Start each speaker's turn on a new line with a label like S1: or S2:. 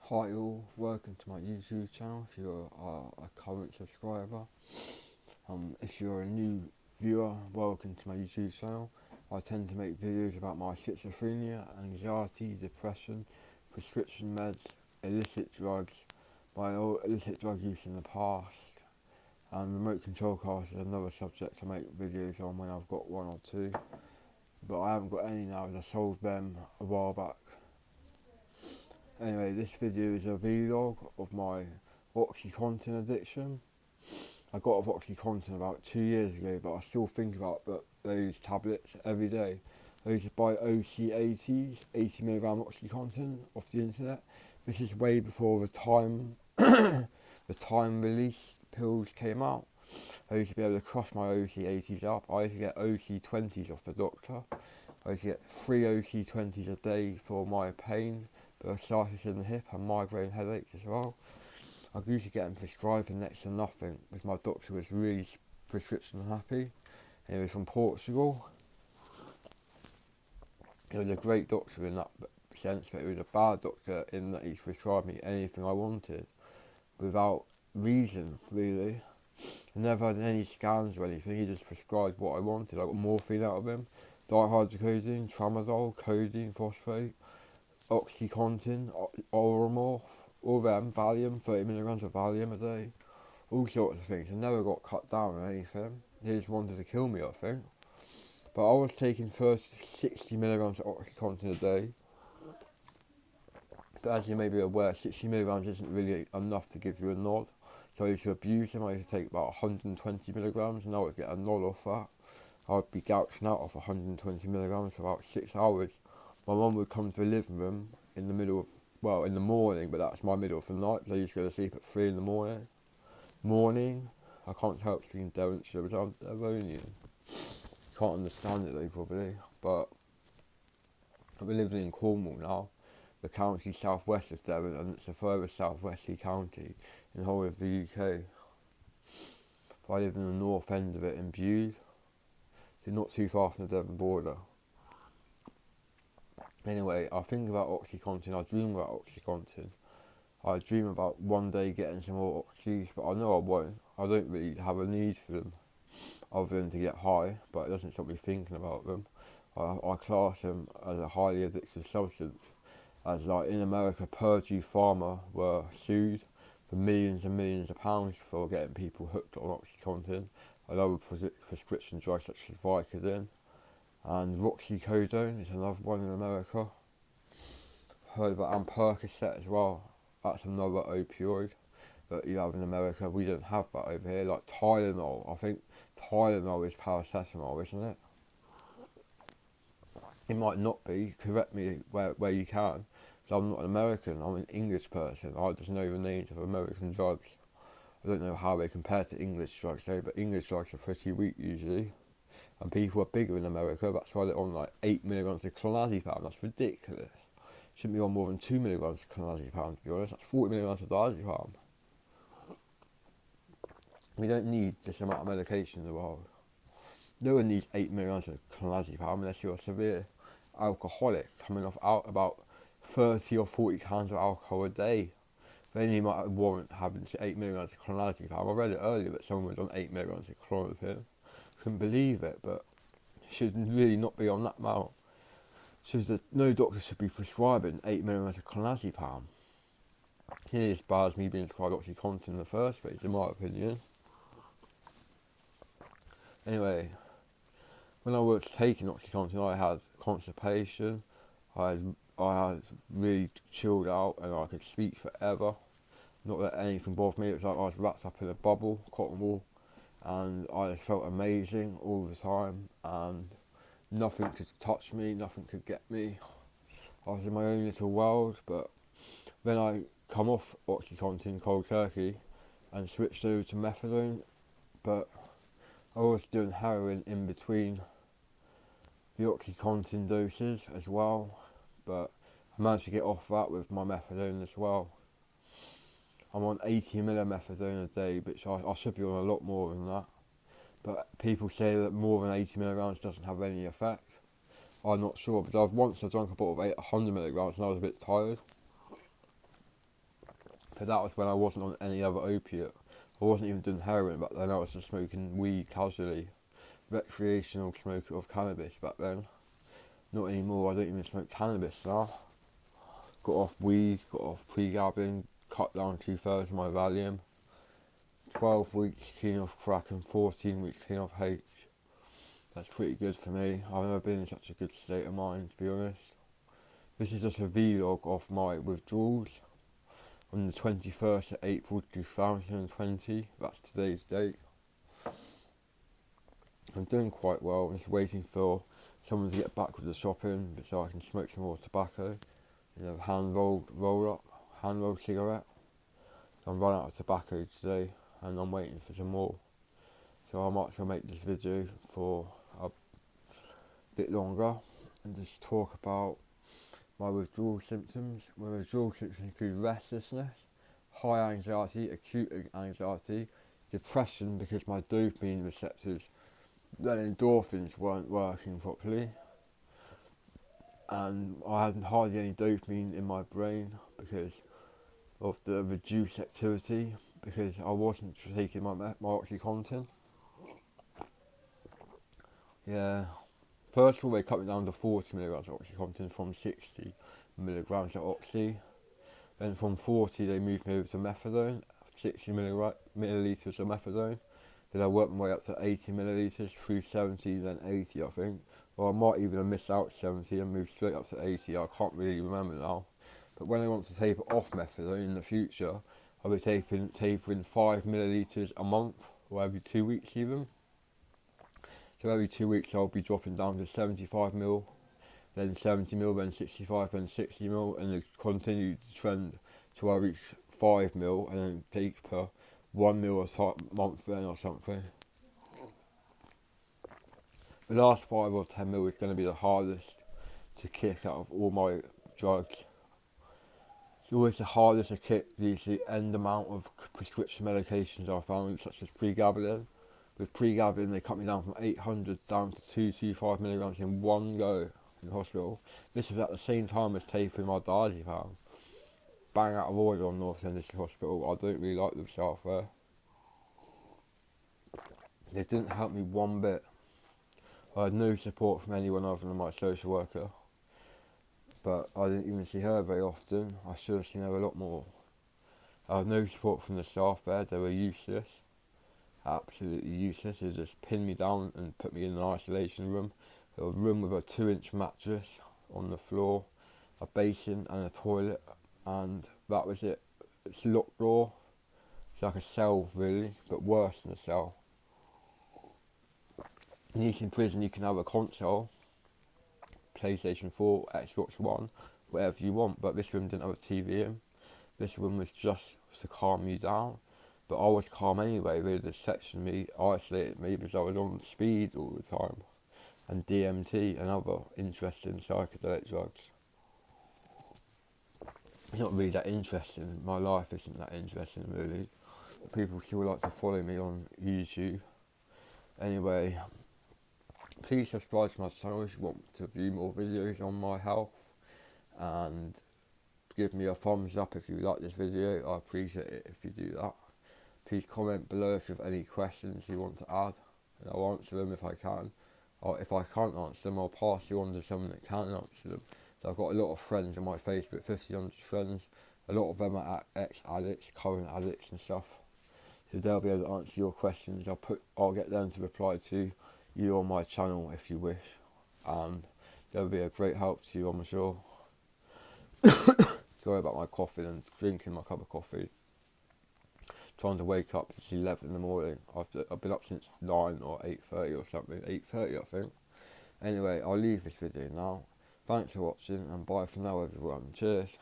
S1: Hi all, welcome to my YouTube channel if you're a current subscriber. If you're a new viewer, welcome to my YouTube channel. I tend to make videos about my schizophrenia, anxiety, depression, prescription meds, illicit drugs, my illicit drug use in the past, and remote control cars is another subject I make videos on when I've got one or two. But I haven't got any now as I sold them a while back. Anyway, this video is a vlog of my OxyContin addiction. I got off OxyContin about 2 years ago, but I still think about those tablets every day. I used to buy OC80s, 80mg OxyContin off the internet. This is way before the time release pills came out. I used to be able to crush my OC80s up. I used to get OC20s off the doctor. I used to get 3 OC20s a day for my pain, bursitis in the hip and migraine headaches as well. I used to get them prescribed for next to nothing because my doctor was really prescription happy. And he was from Portugal. He was a great doctor in that sense, but he was a bad doctor in that he prescribed me anything I wanted without reason, really. I never had any scans or anything, he just prescribed what I wanted. I got morphine out of him, dihydrocodeine, tramadol, codeine, phosphate, OxyContin, Oromorph, all them, Valium, 30mg of Valium a day, all sorts of things. I never got cut down or anything. He just wanted to kill me, I think. But I was taking 60mg of OxyContin a day. But as you may be aware, 60mg isn't really enough to give you a nod. So I used to abuse them. I used to take about 120mg and I would get a nod off that. I would be gouching out off 120mg for about 6 hours. My mum would come to the living room in the in the morning, but that's my middle of the night, because I used to go to sleep at 3 in the morning. I can't help speaking Devonshire, but I'm Devonian. Can't understand it though, probably. But I've been living in Cornwall now, the county southwest of Devon, and it's the furthest southwesterly county in the whole of the UK. But I live in the north end of it in Bude, so not too far from the Devon border. Anyway, I think about OxyContin, I dream about OxyContin. I dream about one day getting some more Oxys, but I know I won't. I don't really have a need for them, other than to get high, but it doesn't stop me thinking about them. I class them as a highly addictive substance, as like in America, Purdue Pharma were sued for millions and millions of pounds for getting people hooked on OxyContin and other prescription drugs such as Vicodin. And oxycodone is another one in America. Heard of it, and Percocet as well. That's another opioid that you have in America. We don't have that over here. Like Tylenol, I think Tylenol is paracetamol, isn't it? It might not be. Correct me where you can. Because I'm not an American. I'm an English person. I just know the names of American drugs. I don't know how they compare to English drugs though, but English drugs are pretty weak usually. And people are bigger in America, that's why they're on like 8mg of clonazepam. That's ridiculous. Shouldn't be on more than 2mg of clonazepam, to be honest. That's 40mg of diazepam. We don't need this amount of medication in the world. No one needs 8mg of clonazepam unless you're a severe alcoholic coming off out about 30 or 40 cans of alcohol a day. Then you might warrant having 8mg of clonazepam. I read it earlier that someone was on 8mg of clonazepam. Couldn't believe it, but should really not be on that amount. Says that no doctor should be prescribing 8mg of clonazepam. It is as bad as me being prescribed OxyContin in the first place, in my opinion. Anyway, when I was taking OxyContin, I had constipation. I had really chilled out, and I could speak forever. Not that anything bothered me. It was like I was wrapped up in a bubble, cotton wool. And I just felt amazing all the time, and nothing could touch me, nothing could get me. I was in my own little world. But then I come off OxyContin cold turkey and switched over to methadone, but I was doing heroin in between the OxyContin doses as well, but I managed to get off that with my methadone as well. I'm on 80mg methadone a day, which I should be on a lot more than that. But people say that more than 80mg doesn't have any effect. I'm not sure, but once I drank a bottle of 100mg and I was a bit tired. But that was when I wasn't on any other opiate. I wasn't even doing heroin back then. I was just smoking weed casually, recreational smoker of cannabis back then. Not anymore. I don't even smoke cannabis now. Got off weed, got off pre-gabbing, cut down 2/3 of my Valium. 12 weeks clean off crack and 14 weeks clean off H. That's pretty good for me. I've never been in such a good state of mind, to be honest. This is just a vlog of my withdrawals on the 21st of April 2020. That's today's date. I'm doing quite well. I'm just waiting for someone to get back with the shopping so I can smoke some more tobacco. Hand rolled cigarette. I'm running out of tobacco today and I'm waiting for some more. So I might as well make this video for a bit longer and just talk about my withdrawal symptoms. My withdrawal symptoms include restlessness, high anxiety, acute anxiety, depression because my dopamine receptors, then endorphins weren't working properly, and I had hardly any dopamine in my brain because of the reduced activity, because I wasn't taking my OxyContin. Yeah. First of all, they cut me down to 40 milligrams of OxyContin from 60 milligrams of Oxy. Then from 40, they moved me over to methadone, 60 millilitres of methadone. Then I worked my way up to 80 millilitres, through 70, then 80, I think. Or I might even have missed out 70 and moved straight up to 80. I can't really remember now. But when I want to taper off methadone in the future, I'll be tapering 5 millilitres a month, or every 2 weeks even. So every 2 weeks I'll be dropping down to 75 mil, then 70 mil, then 65, then 60 mil, and then continue the trend till I reach 5 mil, and then taper 1 mil a month then or something. The last 5 or 10 mil is going to be the hardest to kick out of all my drugs. It's always the hardest to kick the end amount of prescription medications I found, such as pregabalin. With pregabalin, they cut me down from 800 down to 225 milligrams in one go in hospital. This was at the same time as tapering my diazepam. Bang out of order on North End Hospital. I don't really like the staff there. They didn't help me one bit. I had no support from anyone other than my social worker. But I didn't even see her very often. I should have seen her a lot more. I had no support from the staff there. They were useless. Absolutely useless. They just pinned me down and put me in an isolation room. A room with a 2-inch mattress on the floor, a basin and a toilet, and that was it. It's locked door. It's like a cell really, but worse than a cell. In prison you can have a console, PlayStation 4, Xbox One, whatever you want, but this room didn't have a TV in. This room was just to calm you down. But I was calm anyway. They just sectioned me, isolated me, because I was on speed all the time, and DMT and other interesting psychedelic drugs. It's not really that interesting. My life isn't that interesting really. But people still like to follow me on YouTube. Anyway, please subscribe to my channel if you want to view more videos on my health, and give me a thumbs up if you like this video. I appreciate it if you do that. Please comment below if you have any questions you want to add, and I'll answer them if I can. Or if I can't answer them, I'll pass you on to someone that can answer them. So I've got a lot of friends on my Facebook, 1,500 friends. A lot of them are ex-addicts, current addicts and stuff. So they'll be able to answer your questions. I'll get them to reply to you on my channel if you wish. And they'll be a great help to you, I'm sure. Sorry about my coughing and drinking my cup of coffee. Trying to wake up, it's 11 in the morning. I've been up since 9 or 8:30 or something. 8:30 I think. Anyway, I'll leave this video now. Thanks for watching and bye for now everyone. Cheers.